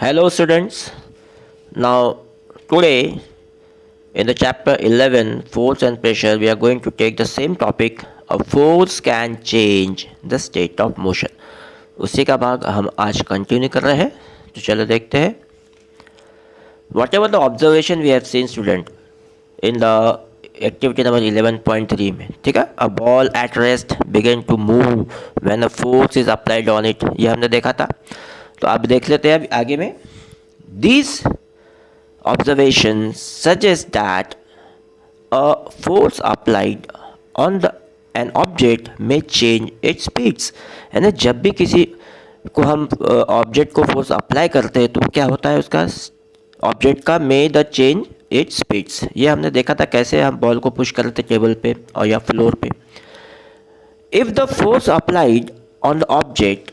Hello students. Now today in the chapter 11 force and pressure we are going to take the same topic. A force can change the state of motion. उसी का भाग हम आज continue कर रहे हैं. तो चलो देखते हैं. Whatever the observation we have seen student in the activity number 11.3 में, ठीक है, a ball at rest begin to move when a force is applied on it, ये हमने देखा था. तो आप देख लेते हैं आगे में. These observations suggest that a force applied on an object may change its speeds. यानी जब भी किसी को हम ऑब्जेक्ट को फोर्स अप्लाई करते हैं तो क्या होता है, उसका ऑब्जेक्ट का मे द चेंज इट्स स्पीड्स. ये हमने देखा था कैसे हम बॉल को पुश करते टेबल पे और या फ्लोर पे. If the force applied on the object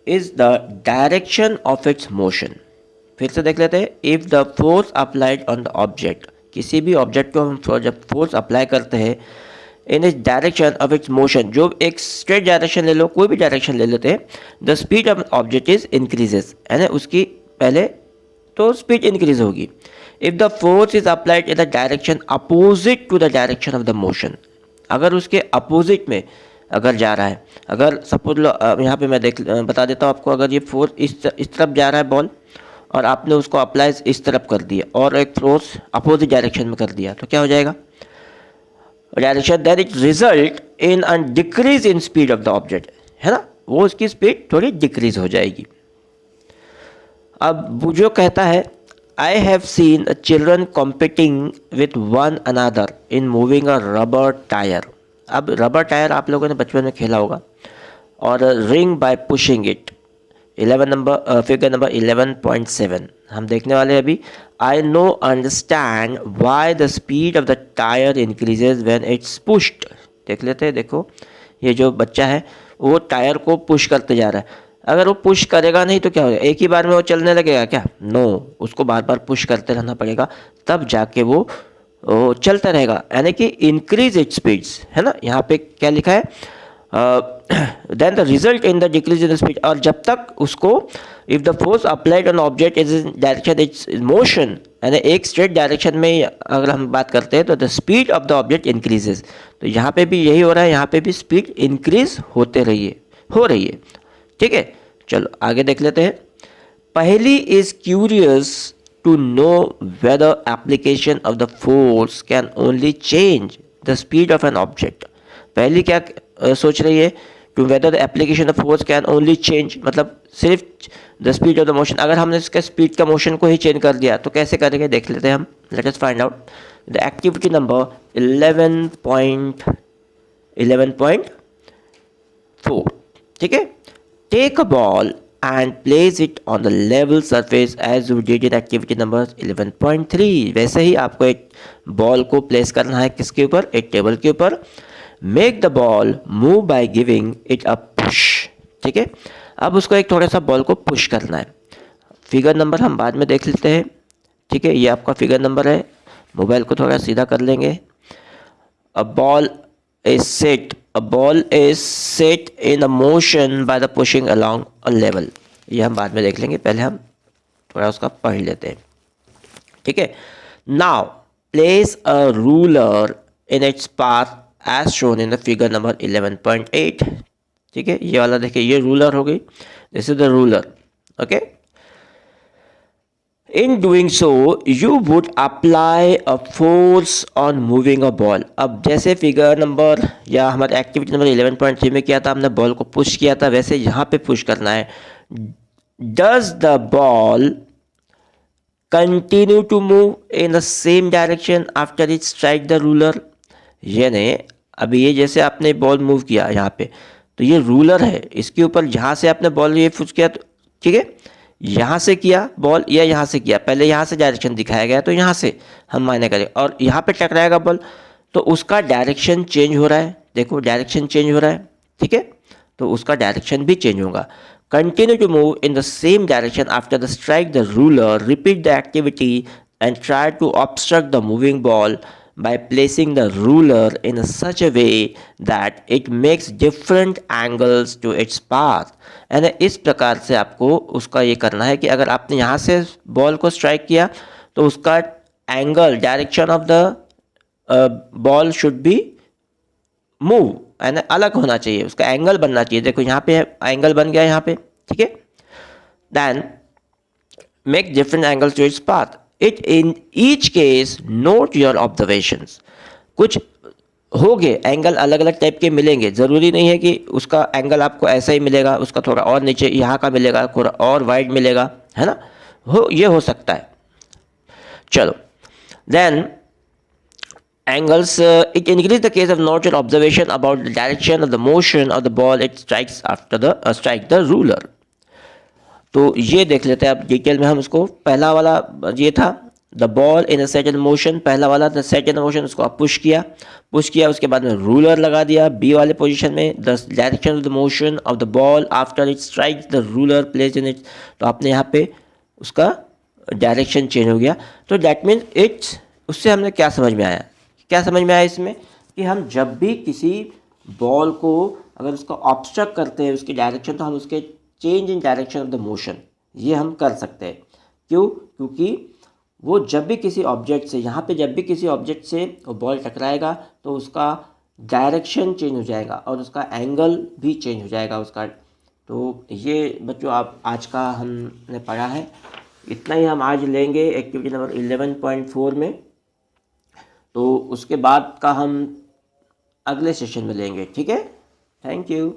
is the direction of its motion. फिर से देख लेते हैं. If the force applied on the object, किसी भी ऑब्जेक्ट को हम जब फोर्स अप्लाई करते हैं इन इस डायरेक्शन ऑफ इट्स मोशन, जो एक स्ट्रेट डायरेक्शन ले लो, कोई भी डायरेक्शन ले लेते हैं, the speed of object is increases. है ना, उसकी पहले तो स्पीड इंक्रीज होगी. If the force is applied in the direction opposite to the direction of the motion, अगर उसके अपोजिट में अगर जा रहा है, अगर सपोज यहाँ पे मैं बता देता हूँ आपको, अगर ये फोर्स इस तरफ जा रहा है बॉल और आपने उसको अप्लाई इस तरफ कर दिया और एक फोर्स अपोजिट डायरेक्शन में कर दिया, तो क्या हो जाएगा direction, then it result in a decrease in speed of the object. है ना, वो उसकी स्पीड थोड़ी डिक्रीज हो जाएगी. अब वो जो कहता है, I have seen children competing with one another in moving a rubber tyre. अब रबर टायर आप लोगों ने बचपन में खेला होगा. और ring bye pushing it. 11 number figure number 11.7 हम देखने वाले हैं अभी. I know understand why the speed of the tyre increases when it's pushed. देख लेते हैं. देखो ये जो बच्चा है वो टायर को पुश करते जा रहा है. अगर वो पुश करेगा नहीं तो क्या होगा, एक ही बार में वो चलने लगेगा क्या? नो, उसको बार बार पुश करते रहना पड़ेगा, तब जाके वो चलता रहेगा. यानी कि इंक्रीज इट स्पीड्स. है ना, यहाँ पे क्या लिखा है, then the result in the decrease in the speed. और जब तक उसको if the force applied on object is in direction its motion, यानी एक स्ट्रेट डायरेक्शन में अगर हम बात करते हैं तो the speed of the object increases. तो यहाँ पे भी यही हो रहा है, यहाँ पे भी स्पीड इंक्रीज हो रही है. ठीक है, चलो आगे देख लेते हैं. पहली is curious to know whether application of the force can only change the speed of an object. पहली क्या सोच रही है, to whether the application of force can only change, मतलब सिर्फ the speed of the motion. अगर हमने इसका स्पीड का मोशन को ही चेंज कर दिया तो कैसे करेंगे, देख लेते हैं हम. Let us find out. The activity number 11.4. ठीक है. Take a ball and place it on the level surface as you did in activity number 11.3. वैसे ही आपको एक बॉल को प्लेस करना है किसके ऊपर, एक टेबल के ऊपर. Make the ball move by giving it a push. ठीक है, अब उसको एक थोड़ा सा बॉल को पुश करना है. फिगर नंबर हम बाद में देख लेते हैं. ठीक है, ये आपका फिगर नंबर है. मोबाइल को थोड़ा सीधा कर लेंगे. A ball is set in a motion by the pushing along a level. ये हम बाद में देख लेंगे, पहले हम थोड़ा उसका पढ़ लेते हैं. ठीक है. Now place a ruler in its path as shown in the figure number 11.8. ठीक है, ये वाला देखिए, ये रूलर हो गई. This is the ruler. Okay. In doing so, you would apply a force on moving a ball. अब जैसे फिगर नंबर या हमारे एक्टिविटी नंबर 11.3 में किया था, हमने बॉल को पुश किया था, वैसे यहाँ पे पुश करना है. Does the ball continue to move in the same direction after it strike the ruler? यानी अभी ये जैसे आपने बॉल मूव किया यहाँ पे, तो ये रूलर है, इसके ऊपर यहाँ से आपने बॉल ये पुश किया, तो ठीक है, यहाँ से किया बॉल या यहाँ से किया, पहले यहाँ से डायरेक्शन दिखाया गया तो यहाँ से हम मायने करें, और यहाँ पे टकराएगा बॉल तो उसका डायरेक्शन चेंज हो रहा है. देखो डायरेक्शन चेंज हो रहा है. ठीक है, तो उसका डायरेक्शन भी चेंज होगा. Continue to move in the same direction after the strike the ruler. Repeat the activity and try to obstruct the moving ball by placing the ruler in such a way that it makes different angles to its path. यानी इस प्रकार से आपको उसका ये करना है कि अगर आपने यहाँ से बॉल को स्ट्राइक किया तो उसका angle, direction of the ball should be move, यानी अलग होना चाहिए, उसका एंगल बनना चाहिए. देखो यहाँ पे एंगल बन गया यहाँ पे, ठीक है. Then make different angles to its path. It in each case note your observations. कुछ होंगे एंगल अलग अलग टाइप के मिलेंगे, ज़रूरी नहीं है कि उसका एंगल आपको ऐसा ही मिलेगा, उसका थोड़ा और नीचे यहाँ का मिलेगा, थोड़ा और वाइड मिलेगा, है ना, ये हो सकता है. चलो, then angles, it increases the case of note your observation about the direction of the motion of the ball it strikes after the strike the ruler. तो ये देख लेते हैं आप डिटेल में. हम उसको पहला वाला ये था the ball in a second motion, पहला वाला द सेकंड मोशन, उसको आप पुश किया, उसके बाद में रूलर लगा दिया बी वाले पोजीशन में. The direction of the motion of the ball after it strikes the ruler place in it. तो आपने यहाँ पे उसका डायरेक्शन चेंज हो गया. तो दैट मीन्स इट्स, उससे हमने क्या समझ में आया इसमें कि हम जब भी किसी बॉल को अगर उसका ऑब्स्ट्रक्ट करते हैं उसकी डायरेक्शन, तो हम उसके change in direction of the motion ये हम कर सकते हैं. क्यों? क्योंकि वो जब भी किसी ऑब्जेक्ट से, यहाँ पे जब भी किसी ऑब्जेक्ट से वो बॉल टकराएगा तो उसका डायरेक्शन चेंज हो जाएगा और उसका एंगल भी चेंज हो जाएगा उसका. तो ये बच्चों आप आज का हमने पढ़ा है, इतना ही हम आज लेंगे एक्टिविटी नंबर 11.4 में. तो उसके बाद का हम अगले सेशन में लेंगे, ठीक है. Thank you.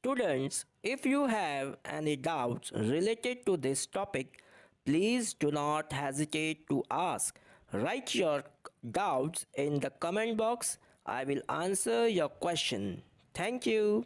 Students, if you have any doubts related to this topic, please do not hesitate to ask. Write your doubts in the comment box. I will answer your question. Thank you.